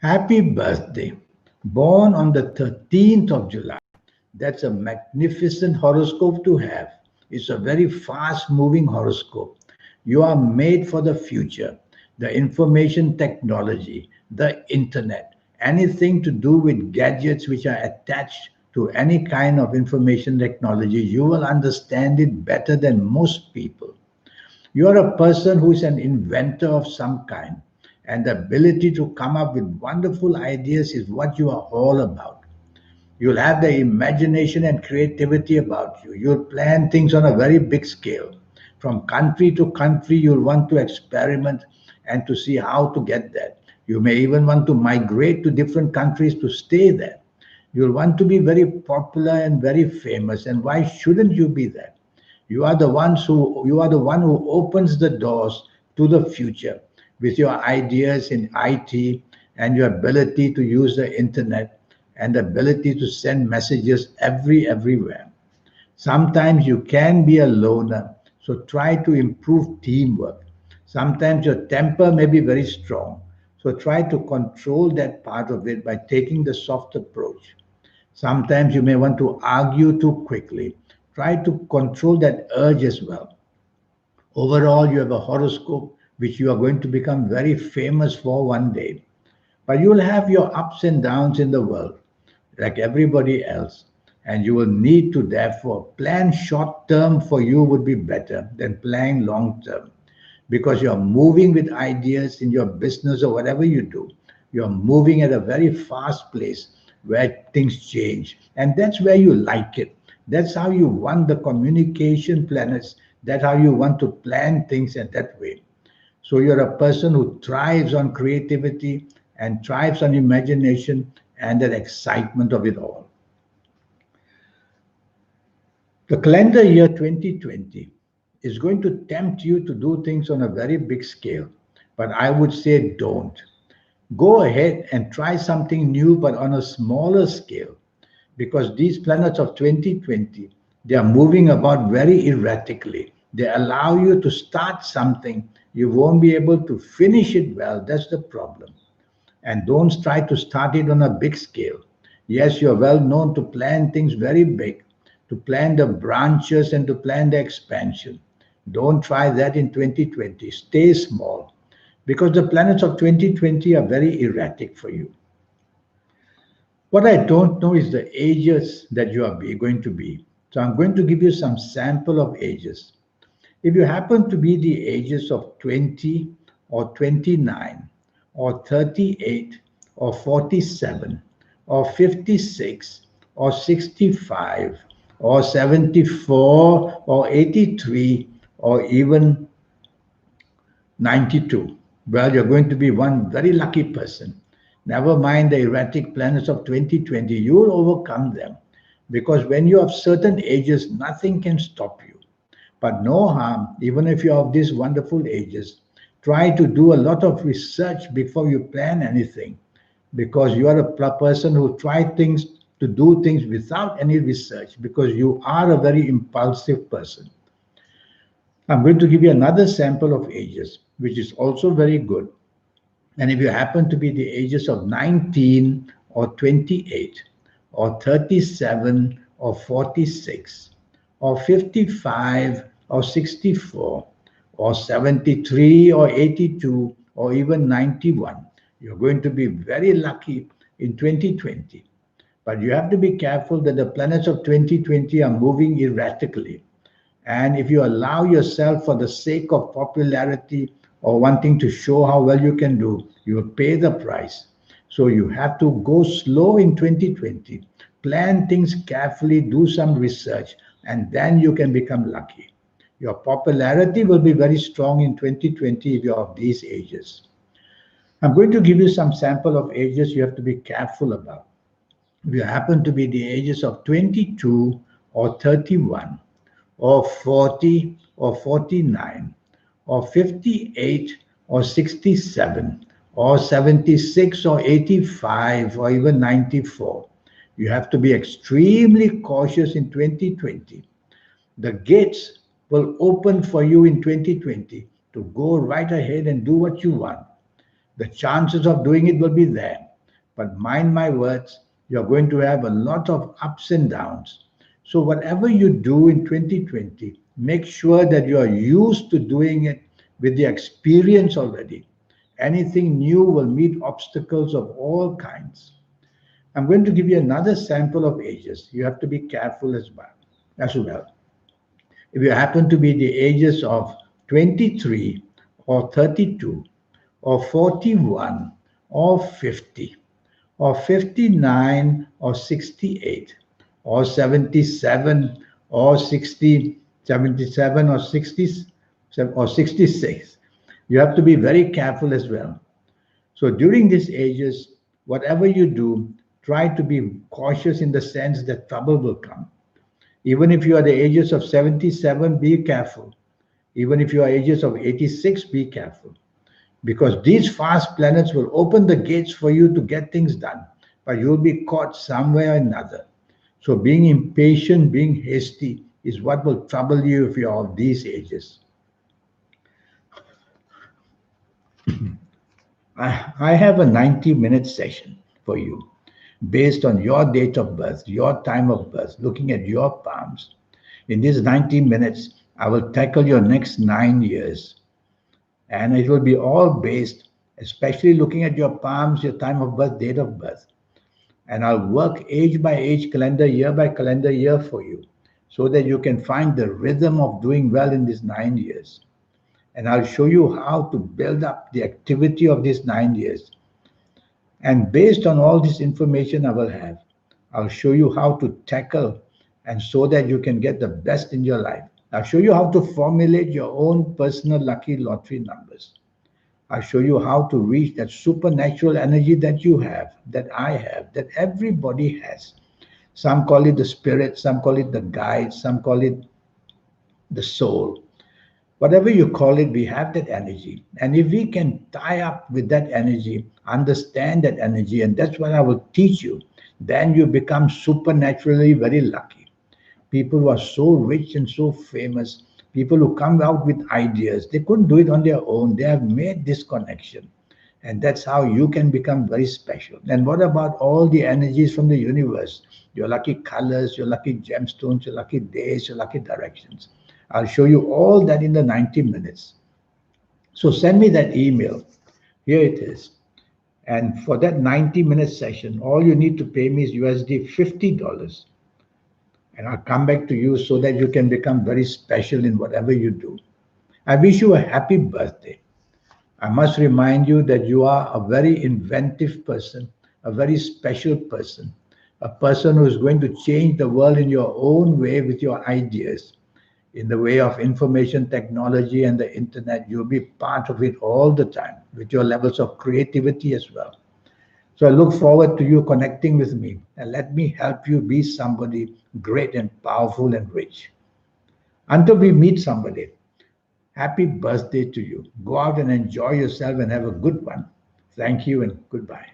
Happy birthday. Born on the 13th of July. That's a magnificent horoscope to have. It's a very fast moving horoscope. You are made for the future, the information technology, the internet, anything to do with gadgets which are attached to any kind of information technology. You will understand it better than most people. You are a person who is an inventor of some kind, and the ability to come up with wonderful ideas is what you are all about. You'll have the imagination and creativity about you. You'll plan things on a very big scale. From country to country, you'll want to experiment and to see how to get there. You may even want to migrate to different countries to stay there. You'll want to be very popular and very famous. And why shouldn't you be that? You are the one who opens the doors to the future with your ideas in IT and your ability to use the internet and the ability to send messages everywhere. Sometimes you can be a loner, so try to improve teamwork. Sometimes your temper may be very strong, so try to control that part of it by taking the soft approach. Sometimes you may want to argue too quickly. Try to control that urge as well. Overall, you have a horoscope which you are going to become very famous for one day. But you will have your ups and downs in the world, like everybody else. And you will need to, therefore, plan short term for you would be better than planning long term because you're moving with ideas in your business or whatever you do. You're moving at a very fast pace where things change. And that's where you like it. That's how you want the communication planets. That's how you want to plan things in that way. So you're a person who thrives on creativity and thrives on imagination and that excitement of it all. The calendar year 2020 is going to tempt you to do things on a very big scale, but I would say don't. Go ahead and try something new, but on a smaller scale, because these planets of 2020 they are moving about very erratically. They allow you to start something, you won't be able to finish it well. That's the problem. And don't try to start it on a big scale. Yes, you're well known to plan things very big, to plan the branches and to plan the expansion. Don't try that in 2020. Stay small because the planets of 2020 are very erratic for you. What I don't know is the ages that you are going to be. So I'm going to give you some sample of ages. If you happen to be the ages of 20 or 29 or 38 or 47 or 56 or 65 or 74 or 83 or even 92. Well, you're going to be one very lucky person. Never mind the erratic planets of 2020, you'll overcome them. Because when you're of certain ages, nothing can stop you. But no harm, even if you're of these wonderful ages, try to do a lot of research before you plan anything. Because you are a person who try things to do things without any research, because you are a very impulsive person. I'm going to give you another sample of ages, which is also very good. And if you happen to be the ages of 19 or 28 or 37 or 46 or 55 or 64 or 73 or 82 or even 91, you're going to be very lucky in 2020. But you have to be careful that the planets of 2020 are moving erratically. And if you allow yourself for the sake of popularity or wanting to show how well you can do, you will pay the price. So you have to go slow in 2020, plan things carefully, do some research, and then you can become lucky. Your popularity will be very strong in 2020 if you're of these ages. I'm going to give you some sample of ages you have to be careful about. If you happen to be the ages of 22 or 31 or 40 or 49 or 58 or 67 or 76 or 85 or even 94. You have to be extremely cautious in 2020. The gates will open for you in 2020 to go right ahead and do what you want. The chances of doing it will be there. But mind my words, you're going to have a lot of ups and downs. So, whatever you do in 2020, make sure that you are used to doing it with the experience already. Anything new will meet obstacles of all kinds. I'm going to give you another sample of ages. You have to be careful as well. If you happen to be the ages of 23 or 32 or 41 or 50 or 59 or 68 or 77 or 60, 77 or 60 or 66, you have to be very careful as well. So during these ages, whatever you do, try to be cautious in the sense that trouble will come. Even if you are the ages of 77, be careful. Even if you are ages of 86, be careful. Because these fast planets will open the gates for you to get things done, but you'll be caught somewhere or another. So being impatient, being hasty is what will trouble you if you're of these ages. I have a 90-minute session for you based on your date of birth, your time of birth, looking at your palms. In these 90 minutes, I will tackle your next 9 years. And it will be all based, especially looking at your palms, your time of birth, date of birth. And I'll work age by age, calendar year by calendar year for you so that you can find the rhythm of doing well in these 9 years. And I'll show you how to build up the activity of these 9 years. And based on all this information I will have, I'll show you how to tackle and so that you can get the best in your life. I'll show you how to formulate your own personal lucky lottery numbers. I'll show you how to reach that supernatural energy that you have, that I have, that everybody has. Some call it the spirit, some call it the guide, some call it the soul. Whatever you call it, we have that energy. And if we can tie up with that energy, understand that energy, and that's what I will teach you, then you become supernaturally very lucky. People who are so rich and so famous, people who come out with ideas, they couldn't do it on their own. They have made this connection. And that's how you can become very special. And what about all the energies from the universe? Your lucky colors, your lucky gemstones, your lucky days, your lucky directions. I'll show you all that in the 90 minutes. So send me that email. Here it is. And for that 90-minute session, all you need to pay me is USD $50. And I'll come back to you so that you can become very special in whatever you do. I wish you a happy birthday. I must remind you that you are a very inventive person, a very special person, a person who is going to change the world in your own way with your ideas. In the way of information technology and the internet, you'll be part of it all the time with your levels of creativity as well. So I look forward to you connecting with me and let me help you be somebody great and powerful and rich. Until we meet somebody, happy birthday to you. Go out and enjoy yourself and have a good one. Thank you and goodbye.